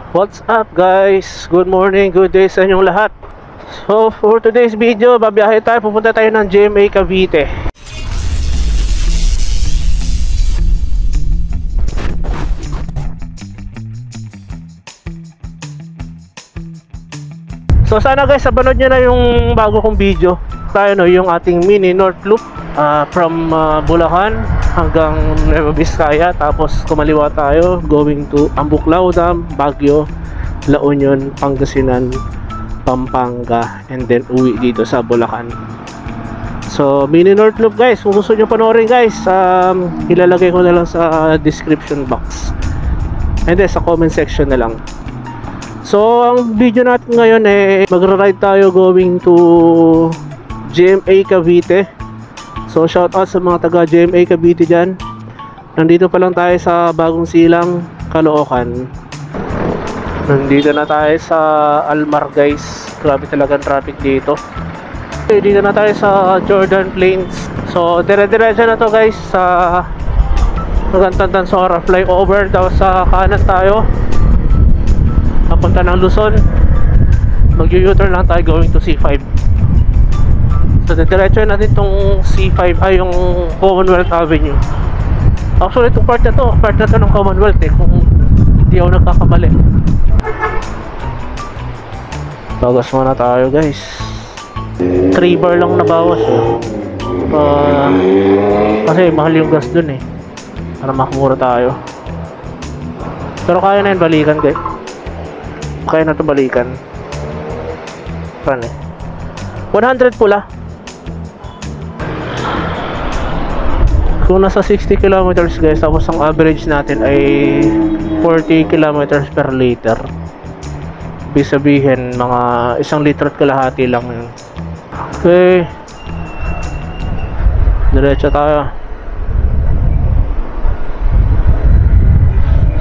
What's up guys? Good morning, good day sa inyong lahat. So for today's video, babiyahe tayo, pupunta tayo ng GMA Cavite. So sana guys, abanood nyo na yung bago kong video. Tayo yung ating mini North Loop from Bulacan hanggang Nueva Vizcaya. Tapos kumaliwa tayo going to Ambuklao Dam, Baguio, La Union, Pangasinan, Pampanga, and then uwi dito sa Bulacan. So mini North Loop guys, kung gusto nyo panoorin guys, ilalagay ko na lang sa description box and then sa comment section na lang. So ang video natin ngayon magra-ride tayo going to GMA Cavite. So shout out sa mga taga GMA Cavite dyan. Nandito pa lang tayo sa Bagong Silang, Caloocan. Nandito na tayo sa Almar guys. Grabe talagang traffic dito. Dito na tayo sa Jordan Plains. So dire-diretso na to guys sa Tandansora flyover. Tapos sa kanan tayo papunta ng Luzon. Mag-u-turn lang tayo going to C5. So diretso natin tong C5 ay yung Commonwealth Avenue. Actually itong part na to ng Commonwealth kung hindi ako nagkakamali. Bagas muna tayo guys. 3 bar lang nabawas kasi mahal yung gas dun para makamura tayo. Pero kaya na yun balikan guys. Kaya na ito balikan. Saan 100 pula. Kung nasa 60 kilometers guys, tapos ang average natin ay 40 kilometers per liter. Ibig sabihin mga 1 litro at kalahati lang yun. Okay, diretso tayo.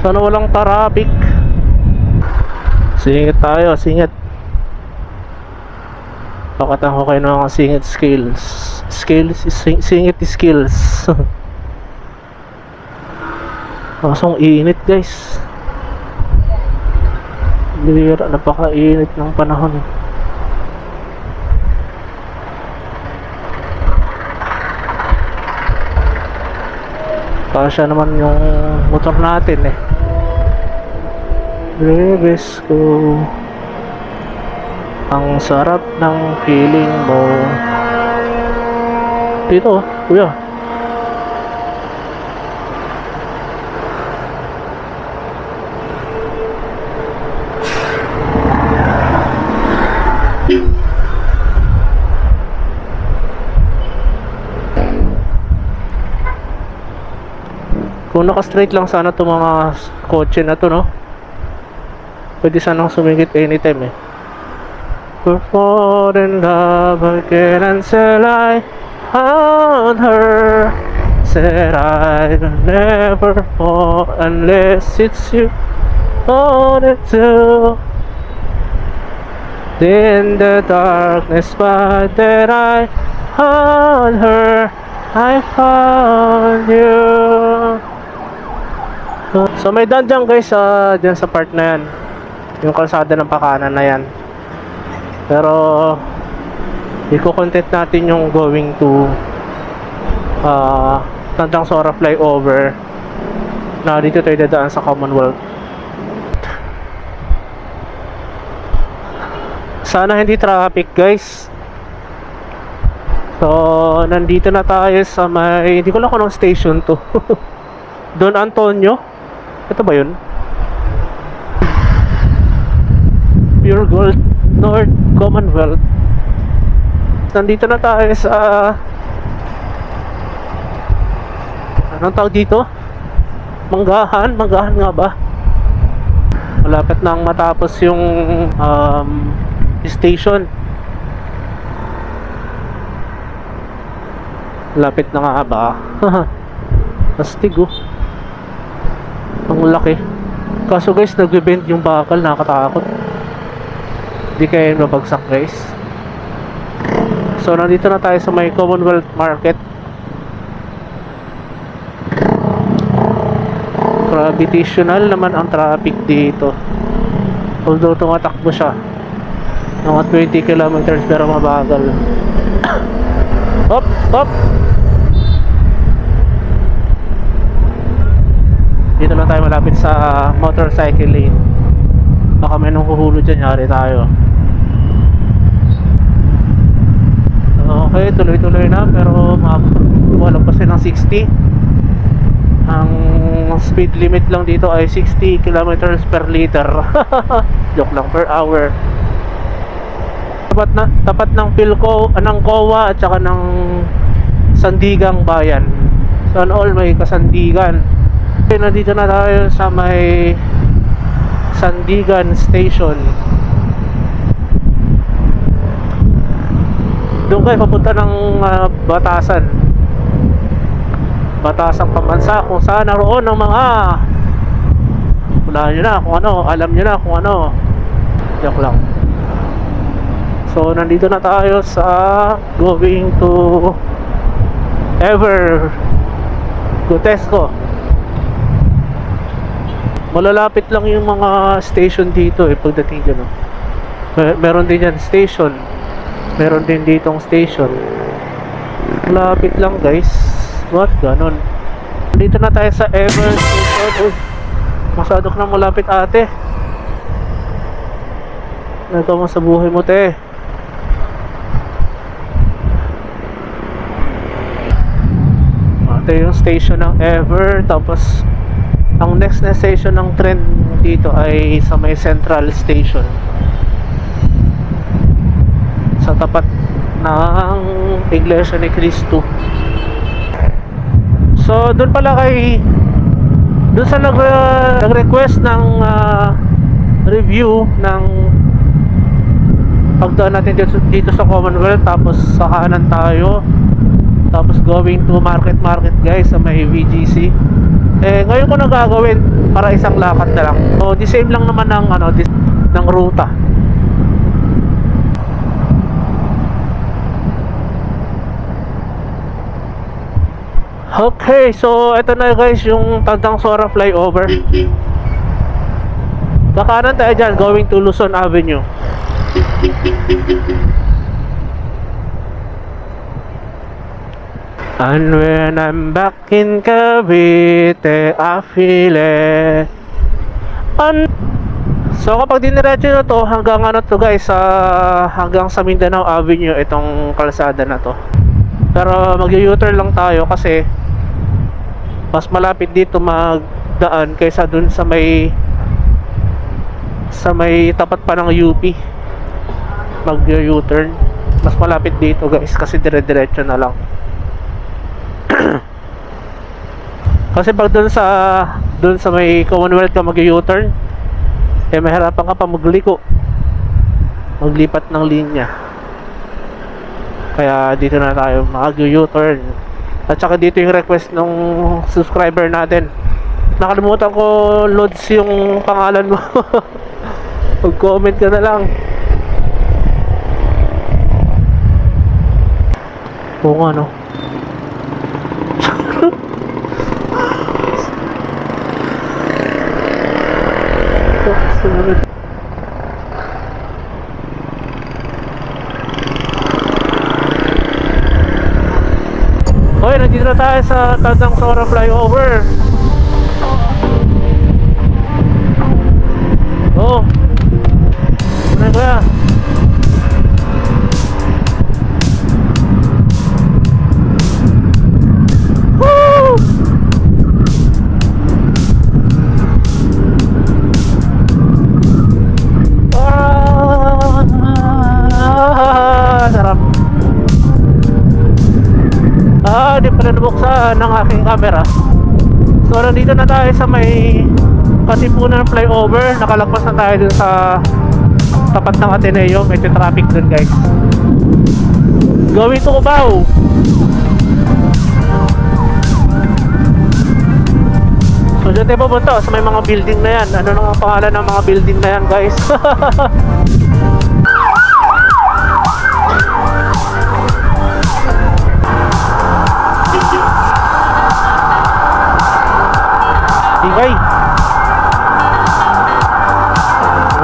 Sana walang traffic. Singit tayo, singit. Pakatan ko kayo ng mga singit skills. Singit skills. Kasong init guys. Bira, napaka-init ng panahon. Kasya naman yung motor natin Brebes ko. Ang sarap ng feeling mo. Dito kuya. Kung naka-straight lang sana itong mga kotse na to pwede sanang sumingit anytime We're fall in love again until I found her. Said I'll never fall unless it's you wanted to. In the darkness but then I found her, I found you. So may daan dyan guys dyan sa part na yan, yung kalsada ng pakanan na yan. Pero i-content natin yung going to Tandansora flyover na dito tayo dadaan sa Commonwealth. Sana hindi traffic guys. So nandito na tayo sa may, hindi ko lang kung anong station to. Don Antonio, ito ba yun? Pure Gold North Commonwealth. Nandito na tayo sa anong tawag dito? Manggahan nga ba? Malapit nang matapos yung station. Lapit na nga ba? Astig ang laki. Kaso guys, nagbe-bend yung bakal, nakakatakot. Di kayo mabagsak guys. So nandito na tayo sa may Commonwealth Market. Gravitational naman ang traffic dito. Although tumatakbo siya mga 20 kilometers pero mabagal. Hop, hop. Dito lang tayo malapit sa motorcycle lane. Baka may nung huhulog dyan, yari tayo. Okay, tuloy-tuloy na pero walang pa ng 60. Ang speed limit lang dito ay 60 kilometers per liter. Joke lang, per hour. Tapat ng Philco, ng COA at saka ng Sandigang Bayan. So all may kasandigan. Okay, nandito na tayo sa may Sandigan Station. Doon kayo papunta ng Batasan. Batasang Pambansa, kung saan naroon ng mga wala nyo na kung ano, alam nyo na kung ano. Joke lang. So nandito na tayo sa going to Ever Gotesco. Malalapit lang yung mga station dito pagdating dyan. Meron din yan station, meron din ditong station. Malapit lang guys. What? Ganon. Dito na tayo sa Ever Station. Masyado ka na malapit ate. Ito mo sa buhay mo te. Ito yung station ng Ever. Tapos ang next na station ng tren dito ay sa may Central Station, sa tapat ng Iglesia ni Cristo. So doon pala doon sa nag-request ng review ng pagdaan natin dito sa Commonwealth, tapos sa kanan tayo, tapos going to market guys sa may VGC. Ngayon ko na gagawin para isang lakad na lang. So the same lang naman ng ruta. Okay, so ito na guys yung Tandang Sora flyover. Kakanan tayo dyan, going to Luzon Avenue. And when I'm back in Cavite, I feel it. So kapag diniretso na to hanggang guys, hanggang sa Mindanao Avenue itong kalsada na to. Pero mag-u-turn lang tayo kasi mas malapit dito magdaan kaysa dun sa may tapat pa ng UP. Mag-u-turn mas malapit dito guys kasi dire-diretso na lang. Kasi pag dun sa may Commonwealth ka mag-u-turn, mahirapan ka pa maglipat ng linya. Kaya dito na tayo mag-u-turn. At saka dito yung request ng subscriber natin. Nakalimutan ko Lods yung pangalan mo. Mag-comment ka na lang. Oo nga no. Okay, nandito na tayo sa Tandang Sora flyover. Oh, ano kaya? Woo! Sarap. Di pa nabuksan ng aking camera. So nandito na tayo sa may Katipunan flyover. Nakalagpas na tayo dun sa tapat ng Ateneo. Medyo traffic dun guys. Going to Cubao. So dyan tayo pupunta sa may mga building na yan. Ano nang pangalan ng mga building na yan guys?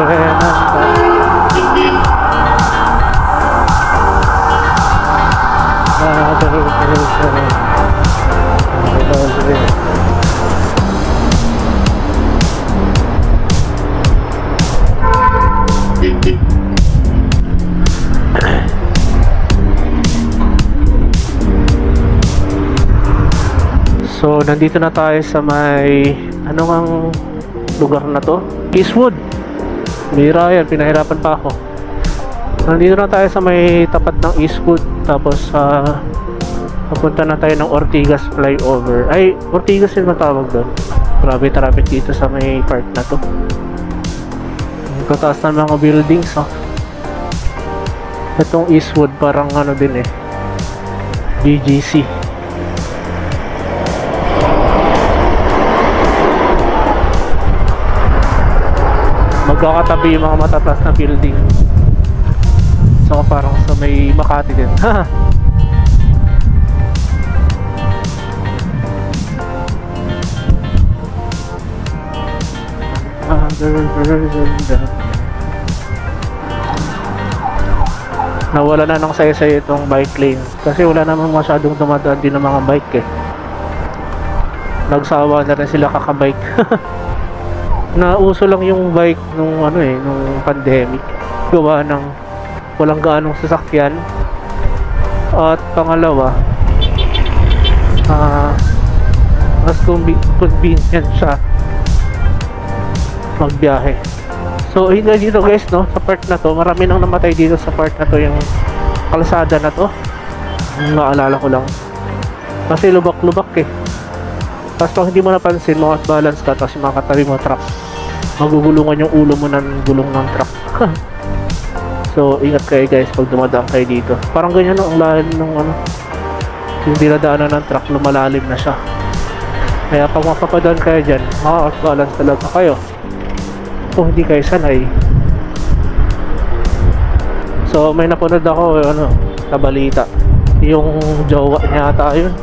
Okay. So, nandito na tayo sa may ano ngang lugar na to? Eastwood. Bira yan, pinahirapan pa ako. Nandito na tayo sa may tapat ng Eastwood. Tapos papunta na tayo ng Ortigas flyover. Ay, Ortigas yung matawag doon. Grabe traffic dito sa may part na to. Ang tataas ng mga buildings, oh. Itong Eastwood parang ano din eh, BGC. Magkakatabi yung mga matataas na building. So parang sa may Makati din. Nawala na ng saysay itong bike lane kasi wala namang masyadong dumadaan din ng mga bike eh. Nagsawa na rin sila kakabike. Nauso lang yung bike nung ano eh, nung pandemic. Gawa ng walang gaanong sasakyan. At pangalawa, mas convenient siya magbiyahe. So hindi dito guys, no, sa part na to, marami nang namatay dito sa part na to, yung kalsada na to. Naalala ko lang kasi lubak-lubak eh. Tapos pag hindi mo napansin, mo at balance ka, tapos yung mga katabi mo truck, magugulungan yung ulo mo ng gulong ng truck. So ingat kayo guys pag dumadaan kayo dito. Parang ganyan ang lalim ng ano, yung dinadaanan ng truck, lumalalim na siya. Kaya pag mapapadaan kayo dyan, maka-balance talaga kayo kung hindi kayo sanay. So may napanood ako ano, sa balita, yung jowa niya ata yun,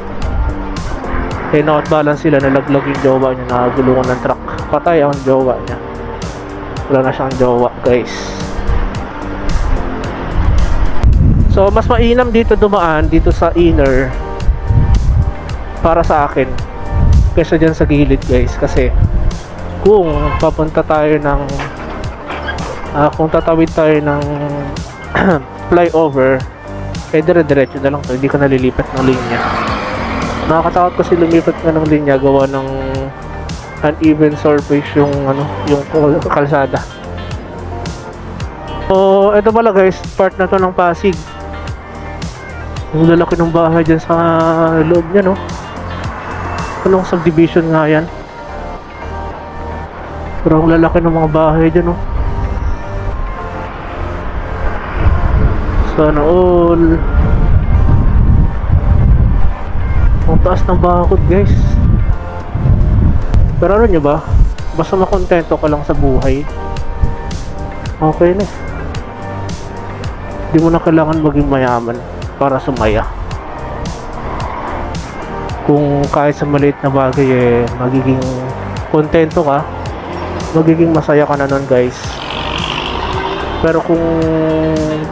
eh not-balance sila, nalaglag yung jowa niya, nakagulungan ng truck, patay ang jowa niya, wala na siyang jowa guys. So mas mainam dito dumaan, dito sa inner, para sa akin, kaysa dyan sa gilid guys. Kasi kung papunta tayo ng kung tatawid tayo ng flyover, eh dire-diretso na lang to, hindi ka nalilipat ng linya. Nakakatakot kasi lumipat ka ng linya gawa ng uneven surface yung ano, yung kalsada. So ito pala guys, part na to ng Pasig. Yung lalaki ng bahay dyan sa loob niya, no? Anong subdivision nga yan? Pero ang lalaki ng mga bahay dyan, no? Sana all. Ang taas ng bakod guys. Pero ano nyo ba? Basta makontento ka lang sa buhay, okay na. Hindi mo na kailangan maging mayaman para sumaya. Kung kahit sa maliit na bagay eh, magiging kontento ka, magiging masaya ka na nun guys. Pero kung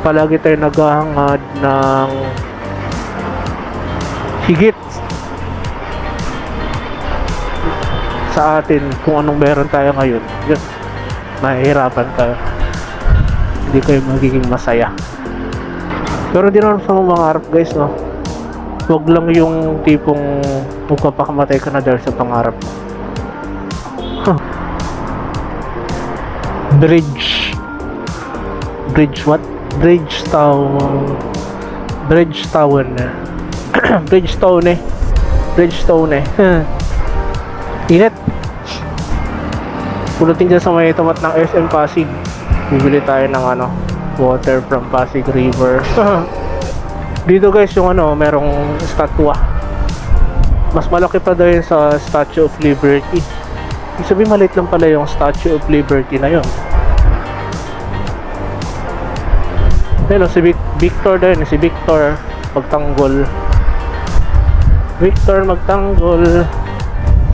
palagi tayo naghahangad ng higit sa atin kung anong meron tayo ngayon, yun, mahihirapan tayo, hindi kayo magiging masaya. Pero di naman sa mga harap guys, no? Huwag lang yung tipong magpapakamatay ka na dahil sa pangarap mo. Bridge what? Bridgetown Init. Pulutin dyan sa may tapat ng SM Pasig, bibili tayo ng ano, water from Pasig River. Dito guys yung ano, merong statwa, mas malaki pa daw yun sa Statue of Liberty. Ibig sabihin maliit lang pala yung Statue of Liberty na yun. Ayun, si Victor daw yun, si Victor Magtanggol. Victor Magtanggol,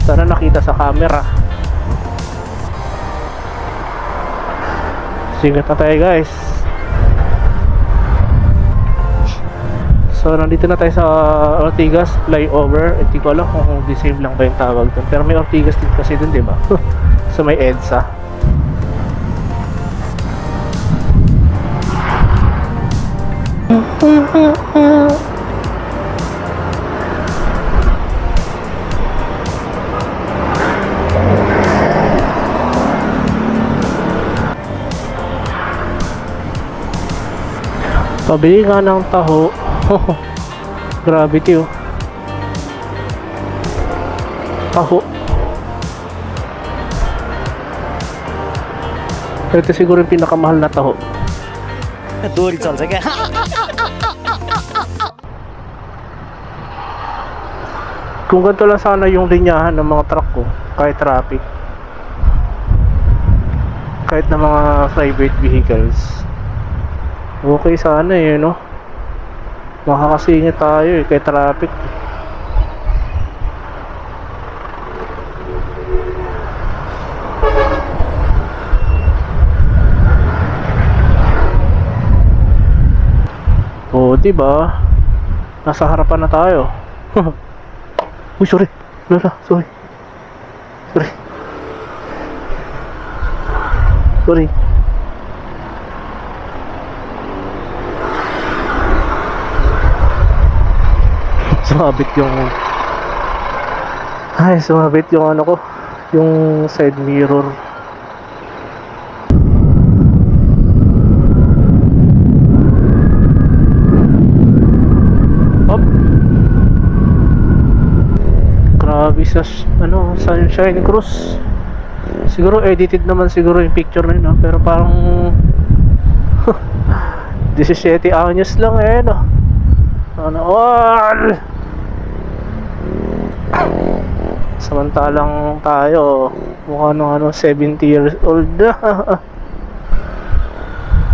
sana nakita sa camera. Singat na tayo guys. So nandito na tayo sa Ortigas flyover. Hindi ko alam kung the same lang ba yung tawag dun, pero may Ortigas din kasi dun, diba? So may EDSA. Pabili nga ng taho. Gravity oh. Taho. Ito siguro yung pinakamahal na taho. दूरी चल्छ क्या Kung ganito lang sana yung linyahan ng mga truck ko, kahit traffic, kahit na mga private vehicles, okay sana eh, no? Makakasingit tayo eh, kahit traffic. O, diba? Nasa harapan na tayo. Uy, sorry. Lola, sorry. Sorry. Sorry. Sumabit yung... Ay, sumabit yung ano ko. Yung side mirror. Grabe sa ano, Sunshine Cruise. Siguro edited naman siguro yung picture na yun, no? Pero parang 17 anyos lang eh, no? Ano all? Samantalang tayo mukha nung ano 70 years old na.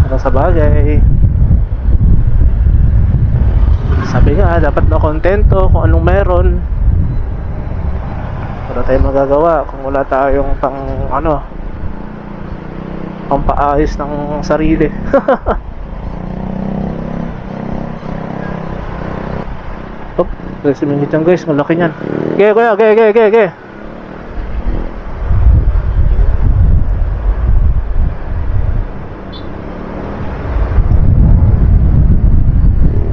Pero sa bagay, sabi nga dapat na kontento kung anong meron. Wala tayong magagawa kung wala tayong pang ano, pampaayos ng sarili. Hop, kasi mingit yan guys, malaki yan. Okay, kuya, okay.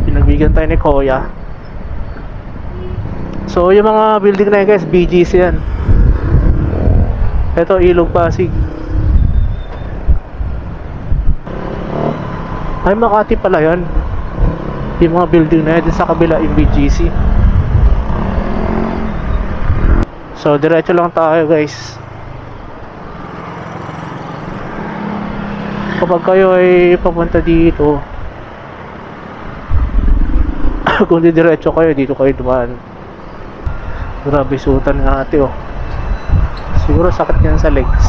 Pinagbigyan tayo ni Kuya. So yung mga building na yan guys, BGC yan. Ito Ilog Pasig. Ay, Makati pala yan. Yung mga building na yan, sa kabila yung BGC. So diretso lang tayo guys. Kapag kayo ay papunta dito, kung di diretso kayo, dito kayo dumaan. Grabe sutan nga ate oh. Siguro sakit yan sa legs.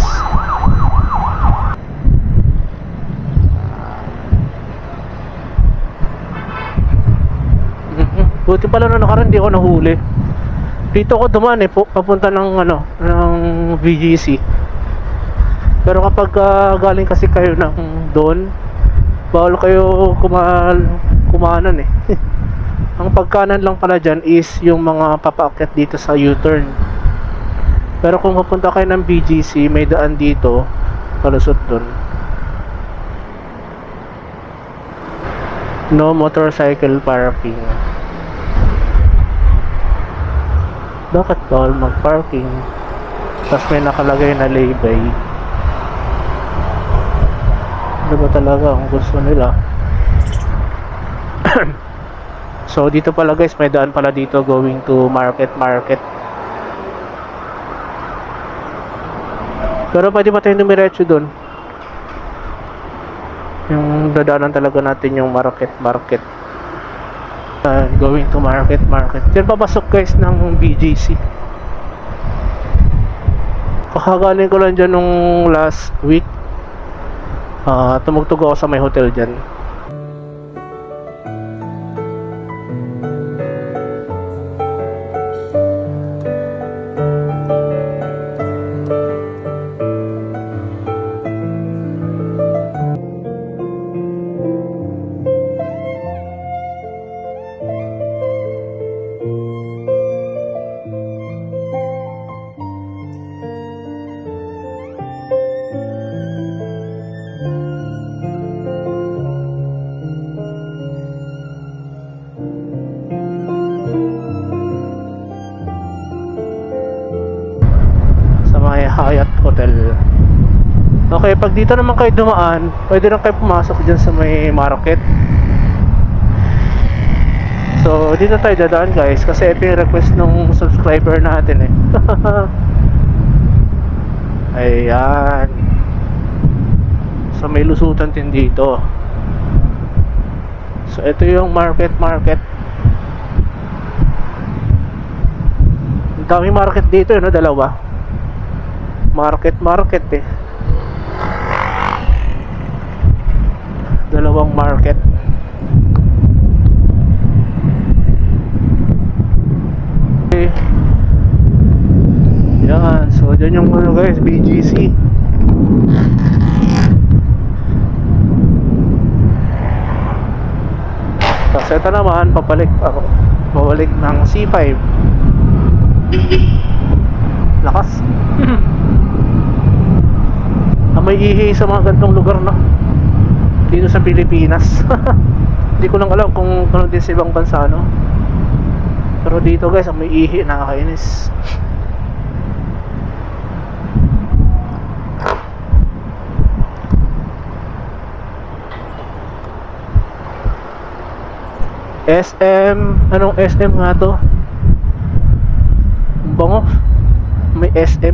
Buti pala na nakaraan, di ako nahuli. Dito ako dumaan eh, papunta ng ano, ng VGC. Pero kapag galing kasi kayo ng doon, bawal kayo kumanan eh. Ang pagkanan lang pala dyan is yung mga papaakyat dito sa U-turn. Pero kung papunta kayo ng BGC, may daan dito palusot dun. No motorcycle parking. Bakit bawal mag-parking? Tapos may nakalagay na lay-by. Ano ba talaga ang gusto nila? So dito pala guys, may daan pala dito going to market. Pero pwede ba tayong dumiretso dun? Yung dadaanan talaga natin yung market. Going to market. Diyan papasok guys ng BGC. Kakagaling ko lang dyan nung last week. Tumugtog ako sa may hotel dyan. Okay, pag dito naman kayo dumaan, pwede lang kayo pumasok dyan sa may market. So, dito tayo dadaan guys, kasi pin-request nung subscriber natin eh. Ayan. So, may lusutan din dito. So, ito yung market. Ang daming market dito, no? Dalawa. Market eh. Dalawang market. Okay. Yan. So, dyan yung ano guys, BGC. Tapos ito naman, papalik ng C5. Lakas. May ihi sa mga gantong lugar, no? Dito sa Pilipinas. Hindi ko lang alam kung ano din sa ibang bansa, no? Pero dito guys, may ihi, nakakainis. SM, anong SM nga to? Ang bango. May SM.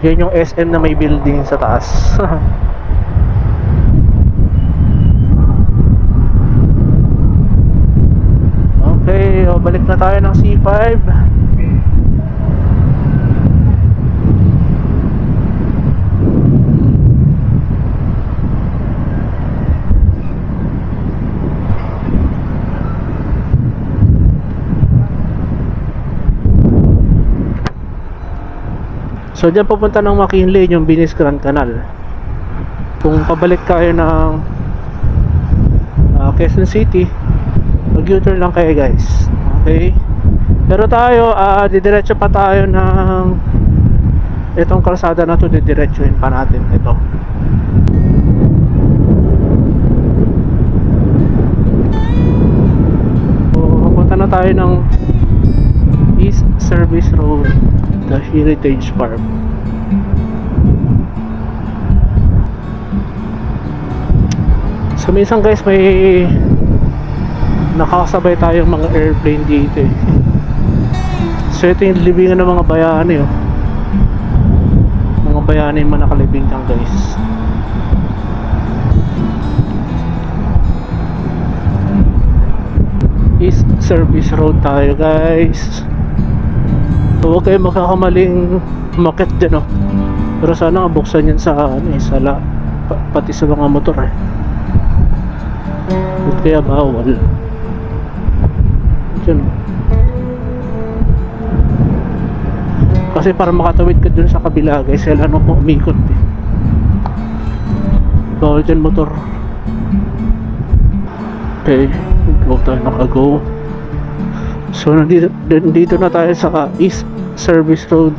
Yan yung SM na may building sa taas. Okay, balik na tayo ng C5. So dyan papunta ng McKinley yung Venice Grand Canal. Kung pabalik kayo ng Quezon City, mag-U-turn lang kayo guys. Okay. Pero tayo, didiretso pa tayo ng itong kalsada na to, didiretsuhin pa natin ito. So papunta na tayo ng East Service Road, the Heritage Park. So minsan guys, may nakakasabay tayong mga airplane dito eh. So ito yung libingan ng mga bayani oh. Mga bayani yung mga nakalibing dyan guys. East Service Road tayo guys. So huwag kayo makakamaling umakyat dyan oh. Pero sana buksan yan sa pati sa mga motor eh. Kaya bawal dyan. Kasi para makatawid ka dun sa kabila guys, kailangan mo umikot eh. Bawal dyan motor. Okay, go tayo, naka-go. So nandito na tayo sa East Service Road.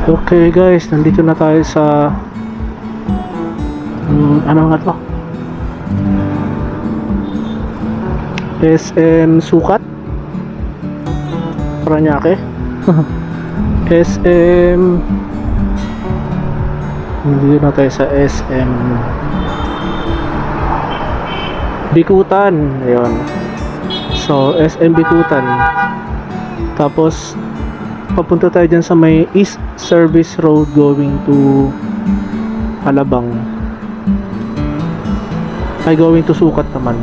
Okay guys, nandito na tayo sa ano nga to? SM Sukat Paranaque. SM, nandito na tayo sa SM Bikutan. Ayun. So SM Bikutan. Tapos papunta tayo dyan sa may East Service Road going to Alabang. Ay, going to Sukat naman.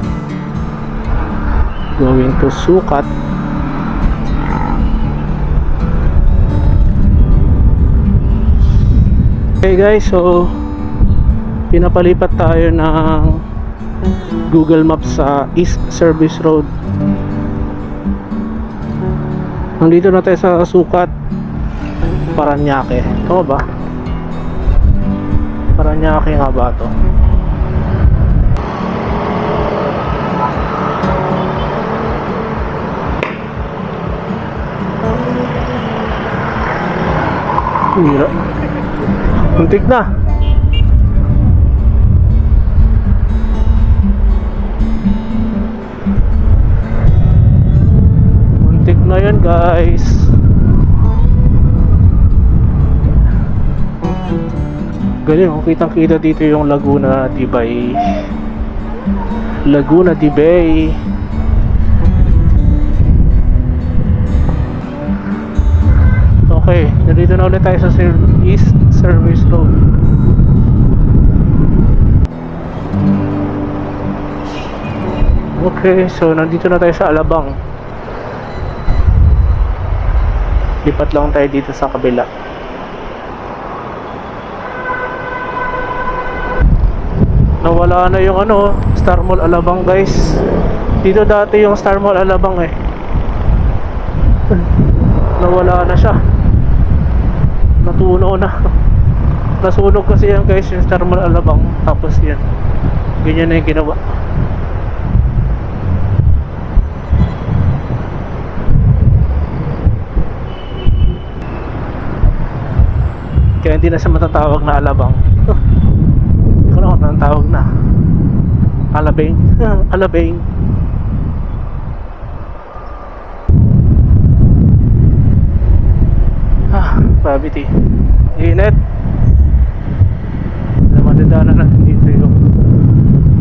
Going to Sukat. Okay guys, so pinapalipat tayo ng Google Maps sa East Service Road. Nandito na tayo sa Sukat, Paranaque. Tama ba? Paranaque nga ba ito? Hira. Muntik na. guys. Galing, oh, kitang kita dito yung Laguna de Bay. Laguna de Bay. Okay, nandito na ulit tayo sa East Service Road. Okay, so nandito na tayo sa Alabang. Lipat lang tayo dito sa kabila. Nawala na yung ano, Star Mall Alabang, guys. Dito dati yung Star Mall Alabang eh. Nawala na siya. Natunaw na. Nasunog kasi yan, guys, yung Star Mall Alabang. Tapos yan, ganyan na yung ginawa. Kaya hindi na siya matatawag na Alabang. Hindi ko na kung anong tawag na. Alabang. Alabang. Gravity. Init. Madadaanan natin dito yung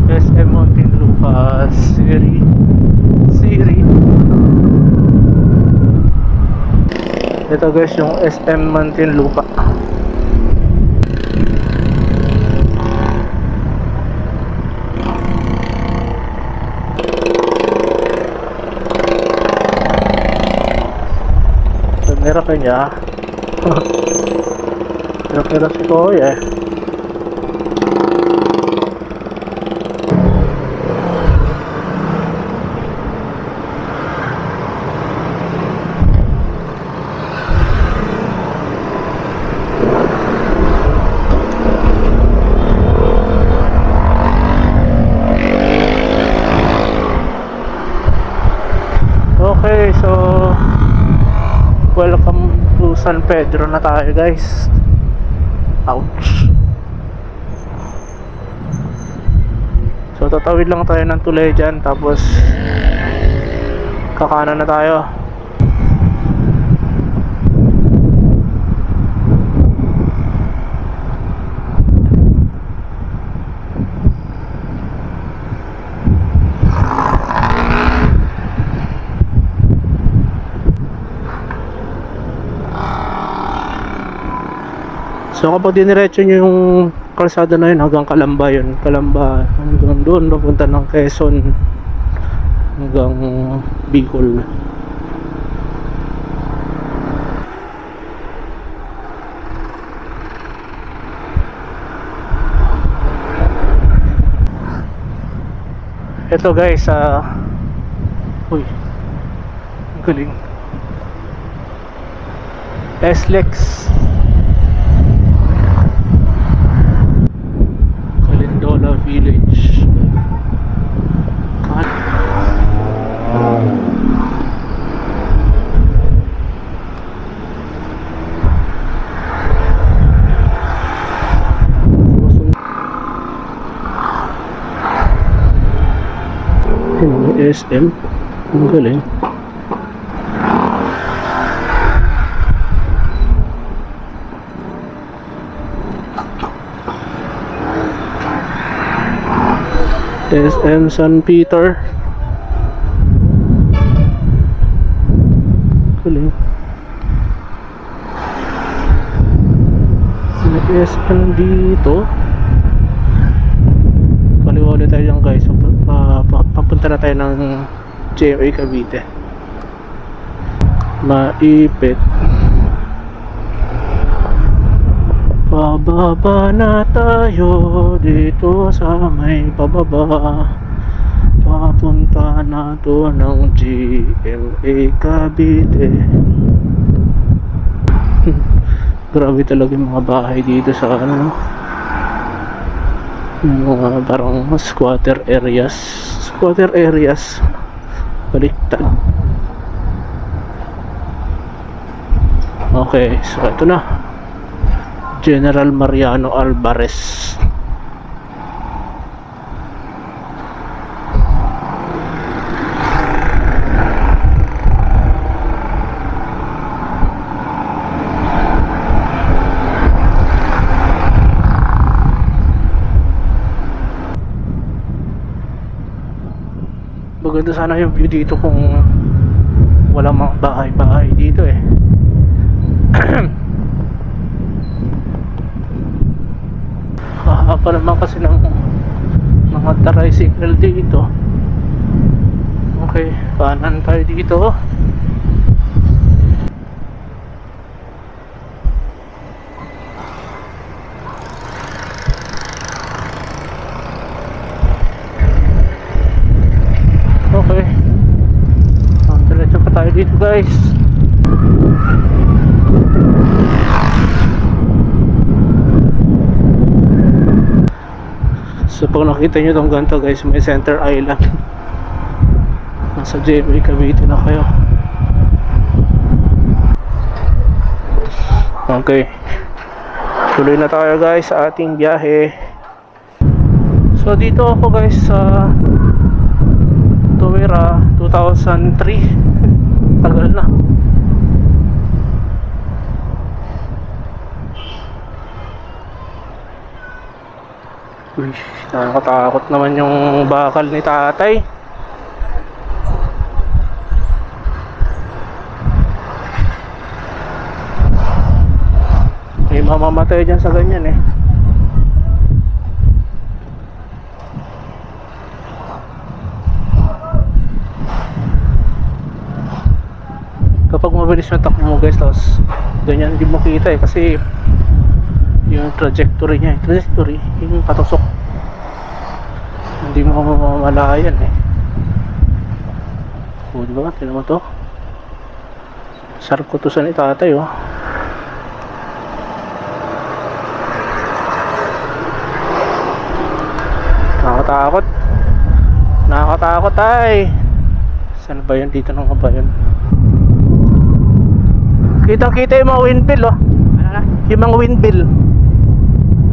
SM Muntinlupa Siri. Ito guys yung SM Muntinlupa. Meron kanya. Kira-kira si Kuya eh. Okay, so welcome to San Pedro na tayo, guys. Ouch. So tatawid lang tayo ng tulay dyan, tapos kakanan na tayo. So kapag diniretso nyo yung kalsada na yun hanggang Calamba yun, Calamba hanggang doon papunta ng Quezon hanggang Bicol. Ito guys, uy, ang galing. SLEX Calindola Village. SM, ang galing. SM San Peter. Galing. May SM dito. Kaliwa ulit tayo dyan, guys. Papunta na tayo ng GMA Cavite. Maipit. Pababa na tayo dito sa may pababa. Papunta na to ng GMA Cavite. Grabe talaga yung mga bahay dito sa ano, mga parang squatter areas. Baliktad. Okay, so ito na, General Mariano Alvarez. Maganda sana yung view dito kung walang mga bahay-bahay dito eh. Hahaba naman kasi ng mga tricycle dito. Okay, kanan tayo dito. Okay, diretso pa tayo dito guys. So pag nakita nyo itong ganito guys, may center island. Nasa GMA Cavite na kayo. Okay, tuloy na tayo guys sa ating biyahe. So dito ako guys sa Tuwira 2003. Tagal na. Uy, nakakatakot naman yung bakal ni tatay. May mamamatay dyan sa ganyan eh. Kapag mabilis yung takbo mo guys, tapos ganyan hindi mo kita eh, kasi yung trajectory niya, yung patusok, hindi mo mamalayan eh. O diba, tignan mo to, sarap kutusan ni tatay oh. Nakakatakot ay. Saan ba yun? Dito nang ba yun? Kitang kita yung mga windmill oh. Ano na? Yung mga windmill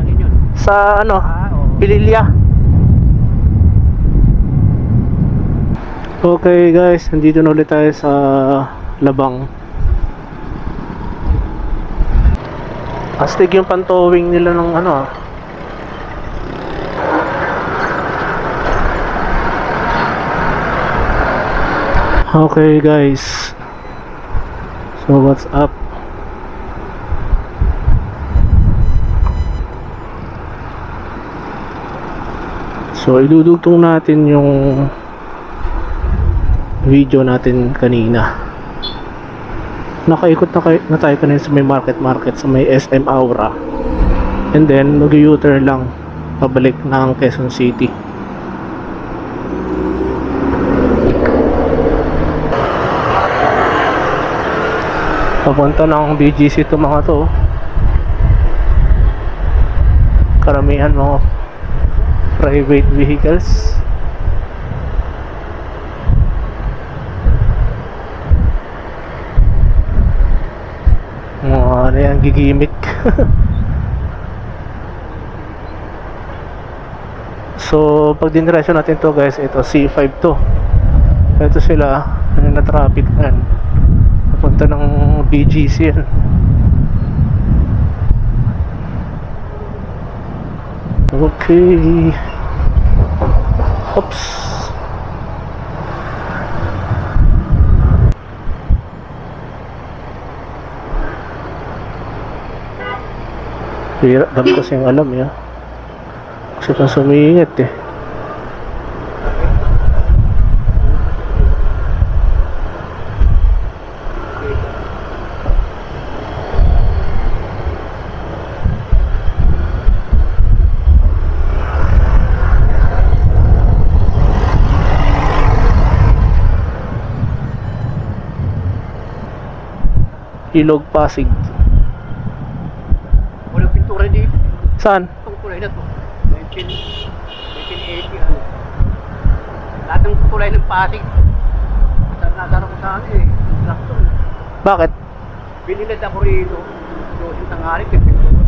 Ano yun? sa ano, Oo. Pililya. Okay guys, nandito na ulit tayo sa Labang. Astig yung pantowing nila ng ano ah. Okay guys, so what's up? So idudugtong natin yung video natin kanina. Nakaikot na tayo kanina sa may market sa may SM Aura, and then mag-U-turn lang pabalik ng Quezon City. Papunta ng BGC to mga to. Karamihan mga private vehicles. Mga ano yan, gigimik. So pag diniresyon natin to guys, ito C5 to. Ito sila, ano na traffic na yan. Papunta ng BGC yan. Okay. Oops. Hirap dami kasi yung alam ya. Kasi kang sumingit eh. Ilog Pasig. Walang pintura dito. Saan? Itong kulay na to. 1980 ano. Lahat ng kulay ng Pasig. Nadara ko sa ano eh. Traktor. Bakit? Binilad ako rito. Dosin tanghali. Pintura.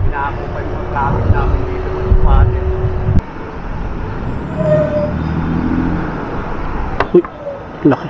Pinako pa yung traffic namin dito. Pasig. Uy, laki.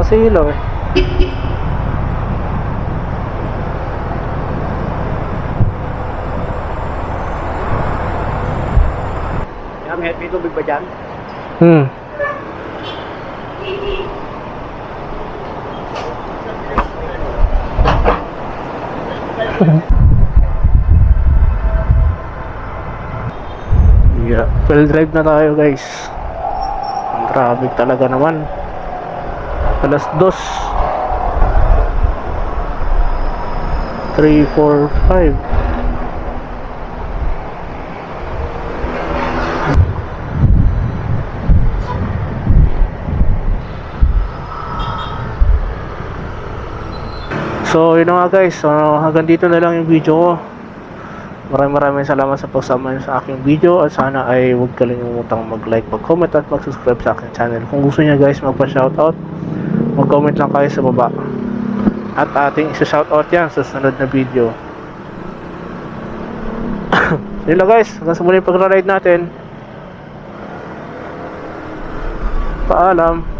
sa ilaw eh. May tubig ba dyan? Yeah, full drive na tayo guys. Ang traffic talaga naman. Alas 2 3, 4, 5. So yun na nga guys, so, hanggang dito na lang yung video ko. Maraming salamat sa pagsama niyo sa aking video, at sana ay huwag kalimutang mag-like, mag-comment at mag-subscribe sa aking channel. Kung gusto niya guys magpa-shoutout, mag-comment lang kayo sa baba at ating isa-shoutout yan sa sunod na video. So yun lang guys, hanggang sa muling pag-ride natin. Paalam.